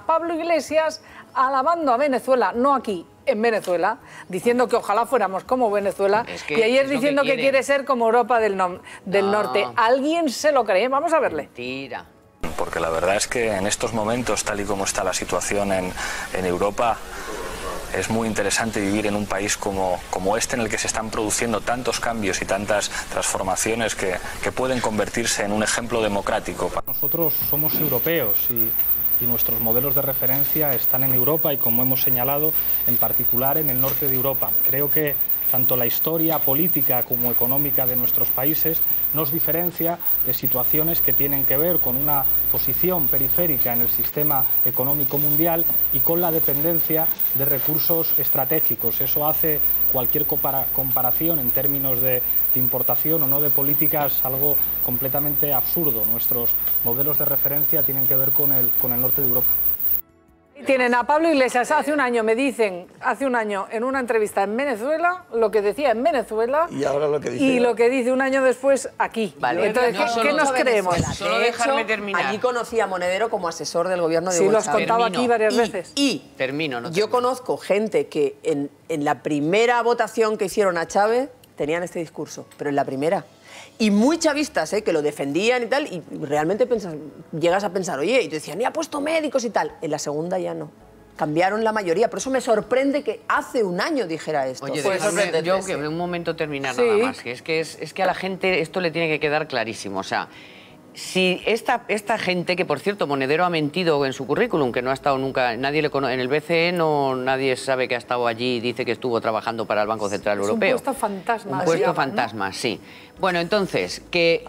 Pablo Iglesias alabando a Venezuela, no aquí, en Venezuela, diciendo que ojalá fuéramos como Venezuela, y ayer diciendo que quiere ser como Europa del Norte. ¿Alguien se lo cree? Vamos a verle. Mentira. Porque la verdad es que en estos momentos, tal y como está la situación en Europa, es muy interesante vivir en un país como este, en el que se están produciendo tantos cambios y tantas transformaciones que pueden convertirse en un ejemplo democrático. Nosotros somos europeos y nuestros modelos de referencia están en Europa y, como hemos señalado, en particular en el norte de Europa. Creo que tanto la historia política como económica de nuestros países nos diferencia de situaciones que tienen que ver con una posición periférica en el sistema económico mundial y con la dependencia de recursos estratégicos. Eso hace cualquier comparación en términos de importación o no de políticas algo completamente absurdo. Nuestros modelos de referencia tienen que ver con el norte de Europa. Tienen a Pablo Iglesias hace un año, me dicen, hace un año en una entrevista en Venezuela, lo que decía en Venezuela y ahora lo que dice, y lo que dice un año después aquí. Vale. Entonces, ¿qué nos creemos? Solo dejarme terminar. Allí conocí a Monedero como asesor del gobierno de Sí, Hugo lo has Chávez. contado aquí varias veces. Yo conozco gente que en la primera votación que hicieron a Chávez tenían este discurso, pero en la primera. Y muy chavistas, que lo defendían y tal, y realmente llegas a pensar, oye, y te decían, y ha puesto médicos y tal. En la segunda ya no. Cambiaron la mayoría. Por eso me sorprende que hace un año dijera esto. Oye, pues yo que un momento terminar nada más. Que es que a la gente esto le tiene que quedar clarísimo. O sea, si esta gente, que por cierto Monedero ha mentido en su currículum, que no ha estado nunca, nadie le conoce, en el BCE nadie sabe que ha estado allí y dice que estuvo trabajando para el Banco Central Europeo. Un puesto fantasma. Un puesto fantasma, sí. Bueno, entonces, que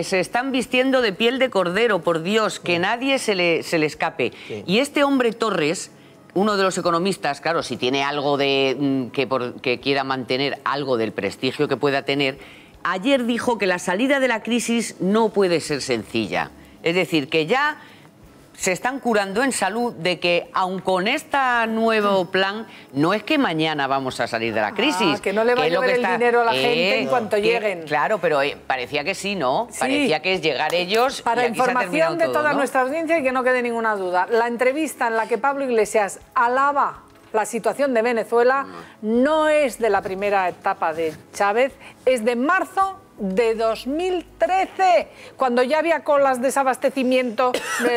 se están vistiendo de piel de cordero, por Dios, que nadie se le escape. Sí. Y este hombre Torres, uno de los economistas, claro, si tiene algo de que quiera mantener algo del prestigio que pueda tener, ayer dijo que la salida de la crisis no puede ser sencilla. Es decir, que ya se están curando en salud de que, aun con este nuevo plan, no es que mañana vamos a salir de la crisis. Que no le va a llevar el dinero a la gente en cuanto lleguen. Claro, pero parecía que sí, ¿no? Sí. Parecía que es llegar ellos. Para y aquí información de todo, toda ¿no? nuestra audiencia y que no quede ninguna duda, la entrevista en la que Pablo Iglesias alaba la situación de Venezuela no es de la primera etapa de Chávez, es de marzo de 2013, cuando ya había colas de desabastecimiento,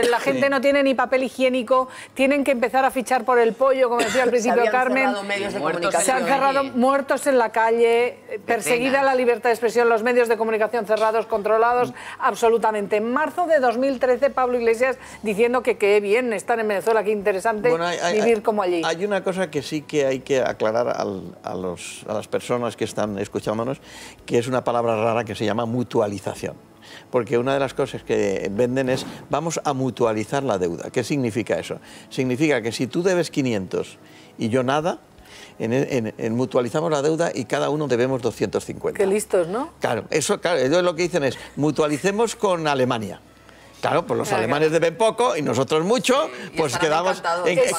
la gente no tiene ni papel higiénico, tienen que empezar a fichar por el pollo, como decía al principio Carmen. Se han cerrado muertos en la calle, perseguida la libertad de expresión, los medios de comunicación cerrados, controlados, absolutamente. En marzo de 2013, Pablo Iglesias diciendo que qué bien estar en Venezuela, qué interesante vivir como allí. Hay una cosa que sí que hay que aclarar a las personas que están escuchándonos, que es una palabra rara que se llama mutualización, porque una de las cosas que venden es vamos a mutualizar la deuda. ¿Qué significa eso? Significa que si tú debes 500 y yo nada, en mutualizamos la deuda y cada uno debemos 250. Qué listos, ¿no? Claro, ellos lo que dicen es mutualicemos con Alemania. Claro, pues los alemanes deben poco y nosotros mucho, pues quedamos...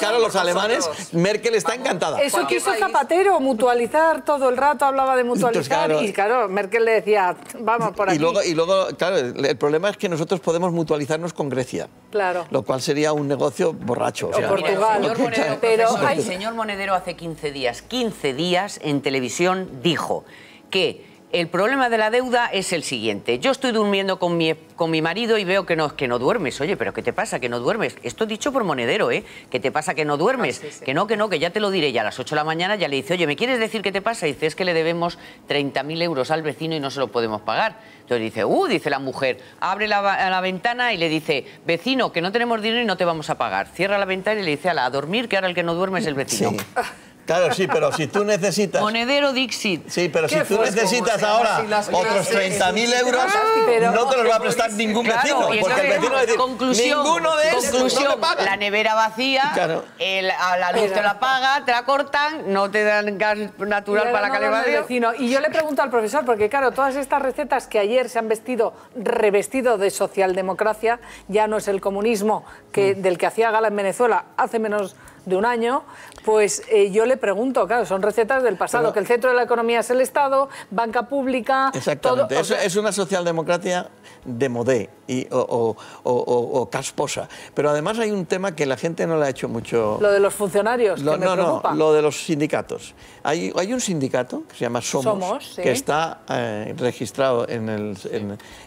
Claro, los alemanes, Merkel está encantada. Eso quiso Zapatero, mutualizar todo el rato, hablaba de mutualizar. Entonces, y claro, Merkel le decía, vamos por aquí. Y luego, claro, el problema es que nosotros podemos mutualizarnos con Grecia. Claro. Lo cual sería un negocio borracho. O sea, Portugal. El señor Monedero hace 15 días en televisión dijo que el problema de la deuda es el siguiente. Yo estoy durmiendo con mi marido y veo que no duermes. Oye, ¿pero qué te pasa? Que no duermes. Esto dicho por Monedero, ¿eh? ¿Qué te pasa que no duermes? Sí. Que ya te lo diré. Ya a las 8 de la mañana ya le dice, oye, ¿me quieres decir qué te pasa? Y dice, es que le debemos 30.000 euros al vecino y no se lo podemos pagar. Entonces dice, dice la mujer, abre la ventana y le dice, vecino, que no tenemos dinero y no te vamos a pagar. Cierra la ventana y le dice, a dormir, que ahora el que no duerme es el vecino. Sí. Claro, sí, pero si tú necesitas... Monedero Dixit. Sí, pero si tú necesitas ahora otros 30.000 euros, no te los va a prestar ningún vecino. Porque el vecino va a decir, ninguno de esos no me paga. La nevera vacía, claro. La luz te la paga, te la cortan, no te dan gas natural para la calefacción. Y yo le pregunto al profesor, porque claro, todas estas recetas que ayer se han revestido de socialdemocracia, ya no es el comunismo del que hacía gala en Venezuela hace menos de un año, pues yo le pregunto, claro, son recetas del pasado, Pero, que el centro de la economía es el Estado, banca pública... Exactamente, todo, es una socialdemocracia de modé o casposa. Pero además hay un tema que la gente no le ha hecho mucho... Lo de los funcionarios, que me preocupa. No, lo de los sindicatos. Hay un sindicato que se llama Somos, sí, que está registrado en el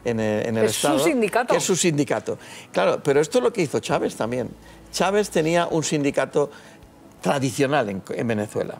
Estado. Es su sindicato. Que es su sindicato. Claro, pero esto es lo que hizo Chávez también. Chávez tenía un sindicato tradicional en Venezuela.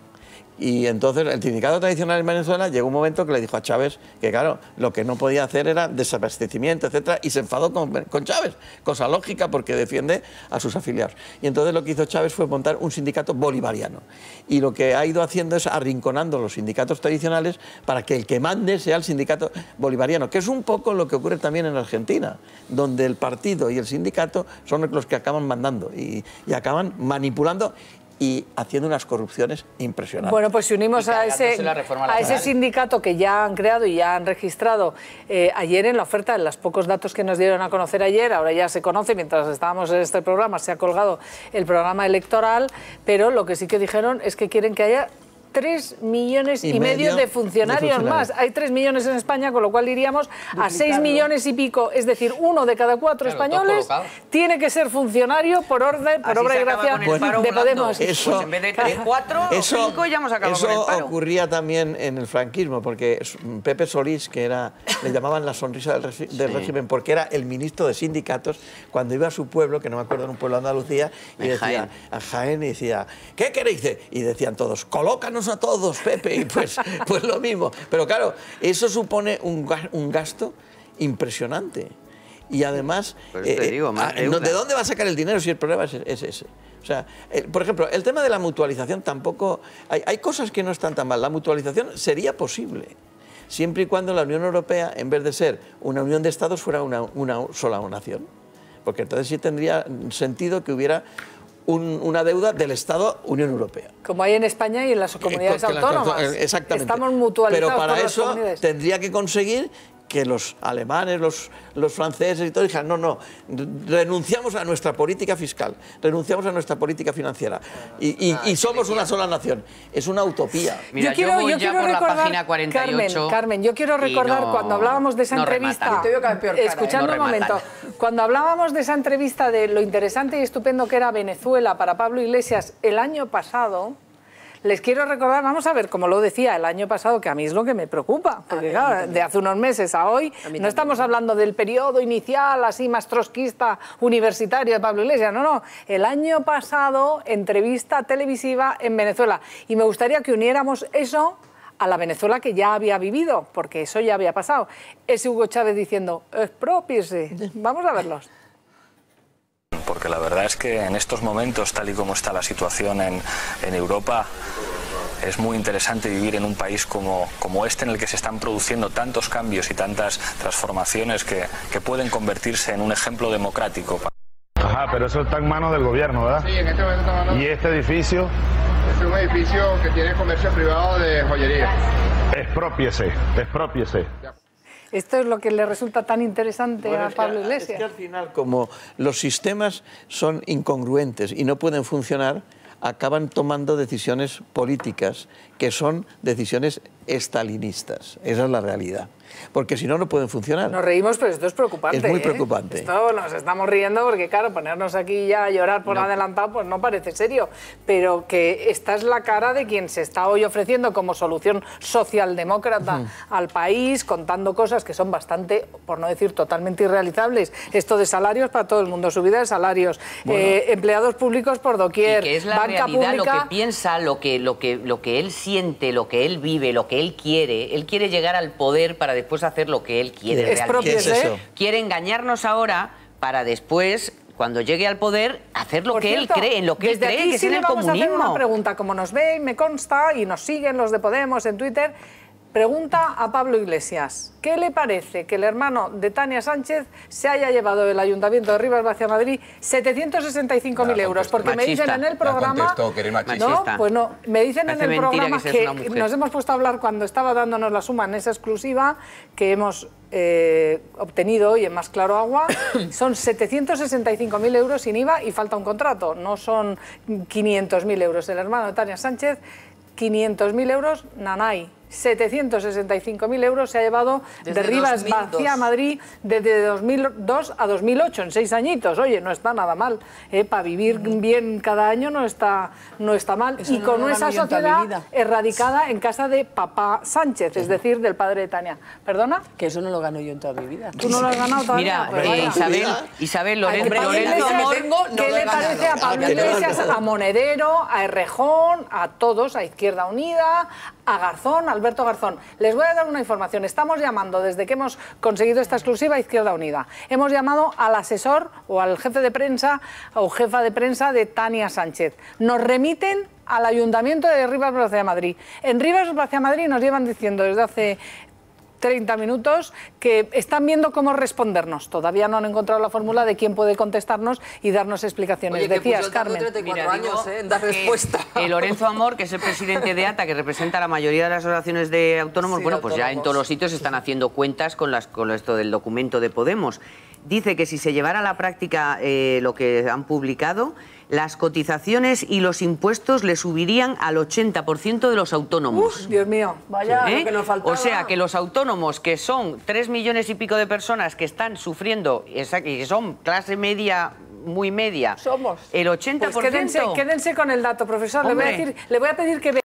Y entonces el sindicato tradicional en Venezuela llegó un momento que le dijo a Chávez que, claro, lo que no podía hacer era desabastecimiento, etcétera, y se enfadó con Chávez, cosa lógica porque defiende a sus afiliados. Y entonces lo que hizo Chávez fue montar un sindicato bolivariano. Y lo que ha ido haciendo es arrinconando los sindicatos tradicionales para que el que mande sea el sindicato bolivariano, que es un poco lo que ocurre también en Argentina, donde el partido y el sindicato son los que acaban mandando y acaban manipulando y haciendo unas corrupciones impresionantes. Bueno, pues si unimos a ese sindicato que ya han creado y ya han registrado ayer en la oferta, en los pocos datos que nos dieron a conocer ayer, ahora ya se conoce, mientras estábamos en este programa se ha colgado el programa electoral, pero lo que sí que dijeron es que quieren que haya 3,5 millones de funcionarios más. Hay 3 millones en España, con lo cual iríamos a 6 millones y pico. Es decir, 1 de cada 4 españoles tiene que ser funcionario por orden, por obra y gracia de Podemos. Eso, pues en vez de 3, 4 o 5 ya hemos acabado con el paro. Eso ocurría también en el franquismo, porque Pepe Solís, que era, le llamaban la sonrisa del régimen, porque era el ministro de sindicatos, cuando iba a su pueblo, que no me acuerdo, en un pueblo de Andalucía, y decía, a Jaén, y decía, ¿qué queréis? Y decían todos, colócanos a todos, Pepe, y pues lo mismo. Pero claro, eso supone un gasto impresionante. Y además, ¿de dónde va a sacar el dinero si el problema es ese? O sea, por ejemplo, el tema de la mutualización tampoco... Hay cosas que no están tan mal. La mutualización sería posible, siempre y cuando la Unión Europea, en vez de ser una unión de estados, fuera una sola nación. Porque entonces sí tendría sentido que hubiera una deuda del Estado Unión Europea. Como hay en España y en las comunidades autónomas. Exactamente. Estamos mutualizados. Pero para por eso tendría que conseguir que los alemanes, los franceses y todo dijeran, no, renunciamos a nuestra política fiscal, renunciamos a nuestra política financiera y somos una sola nación. Es una utopía. Mira, yo voy ya por la página 48. Carmen, yo quiero recordar cuando hablábamos de esa entrevista, escuchando un momento, cuando hablábamos de esa entrevista de lo interesante y estupendo que era Venezuela para Pablo Iglesias el año pasado. Les quiero recordar, vamos a ver, como lo decía el año pasado, que a mí es lo que me preocupa, porque claro, de hace unos meses a hoy no estamos hablando del periodo inicial, así más trotskista, universitario de Pablo Iglesias, no, el año pasado, entrevista televisiva en Venezuela. Y me gustaría que uniéramos eso a la Venezuela que ya había vivido, porque eso ya había pasado. Ese Hugo Chávez diciendo, expropiese. Vamos a verlos. Porque la verdad es que en estos momentos, tal y como está la situación en Europa, es muy interesante vivir en un país como este, en el que se están produciendo tantos cambios y tantas transformaciones que pueden convertirse en un ejemplo democrático. Ajá, pero eso está en manos del gobierno, ¿verdad? Sí, en este momento está en manos. ¿Y este edificio? Es un edificio que tiene comercio privado de joyería. Exprópiese. Esto es lo que le resulta tan interesante a Pablo Iglesias. Es que al final, como los sistemas son incongruentes y no pueden funcionar, acaban tomando decisiones políticas que son decisiones estalinistas. Esa es la realidad. Porque si no, no pueden funcionar. Nos reímos, pero esto es preocupante. Es muy preocupante. Esto nos estamos riendo porque, claro, ponernos aquí ya a llorar por adelantado, pues no parece serio. Pero que esta es la cara de quien se está hoy ofreciendo como solución socialdemócrata al país, contando cosas que son bastante, por no decir totalmente irrealizables. Esto de salarios para todo el mundo, subida de salarios, empleados públicos por doquier, y que es la banca realidad, pública... lo que piensa, lo que él siente, lo que él vive, lo que él quiere llegar al poder para después hacer lo que él quiere realmente. ¿Qué es eso? Quiere engañarnos ahora para después, cuando llegue al poder, hacer lo que él cree, en lo que él cree, que es en el comunismo. Vamos a hacer una pregunta, como nos ve, me consta, y nos siguen los de Podemos en Twitter. pregunta a Pablo Iglesias, ¿qué le parece que el hermano de Tania Sánchez se haya llevado del Ayuntamiento de Rivas-Vaciamadrid 765.000 euros? Porque me dicen en el programa... No, pues no, me dicen en el programa que nos hemos puesto a hablar cuando estaba dándonos la suma en esa exclusiva que hemos obtenido hoy en Más Claro Agua, son 765.000 euros sin IVA y falta un contrato, no son 500.000 euros. El hermano de Tania Sánchez, 500.000 euros, nanay. 765.000 euros se ha llevado desde de Rivas-Vaciamadrid desde 2002 a 2008, en 6 añitos. Oye, no está nada mal. Para vivir bien cada año no está mal. Eso y con esa sociedad erradicada en casa de papá Sánchez, es decir, del padre de Tania. ¿Perdona? Que eso no lo gano yo en toda mi vida. ¿Tú no lo has ganado todavía? Mira, Isabel Lorenzo Amor, ¿qué le parece a Pablo Iglesias, a Monedero, a Errejón, a todos, a Izquierda Unida, a Garzón, Alberto Garzón? Les voy a dar una información. Estamos llamando, desde que hemos conseguido esta exclusiva, a Izquierda Unida. Hemos llamado al asesor o al jefe de prensa o jefa de prensa de Tania Sánchez. Nos remiten al Ayuntamiento de Rivas-Vaciamadrid. En Rivas-Vaciamadrid nos llevan diciendo desde hace 30 minutos que están viendo cómo respondernos. Todavía no han encontrado la fórmula de quién puede contestarnos y darnos explicaciones. Oye, decías, Carmen. 34 años, en dar respuesta. Lorenzo Amor, que es el presidente de ATA, que representa a la mayoría de las asociaciones de autónomos, bueno, pues ya en todos los sitios están haciendo cuentas con esto del documento de Podemos. Dice que si se llevara a la práctica lo que han publicado, las cotizaciones y los impuestos le subirían al 80% de los autónomos. Uf, Dios mío, vaya lo que nos faltaba. O sea, que los autónomos, que son 3 millones y pico de personas que están sufriendo, y que son clase media, muy media, somos el 80%... Pues quédense con el dato, profesor. Le voy a pedir que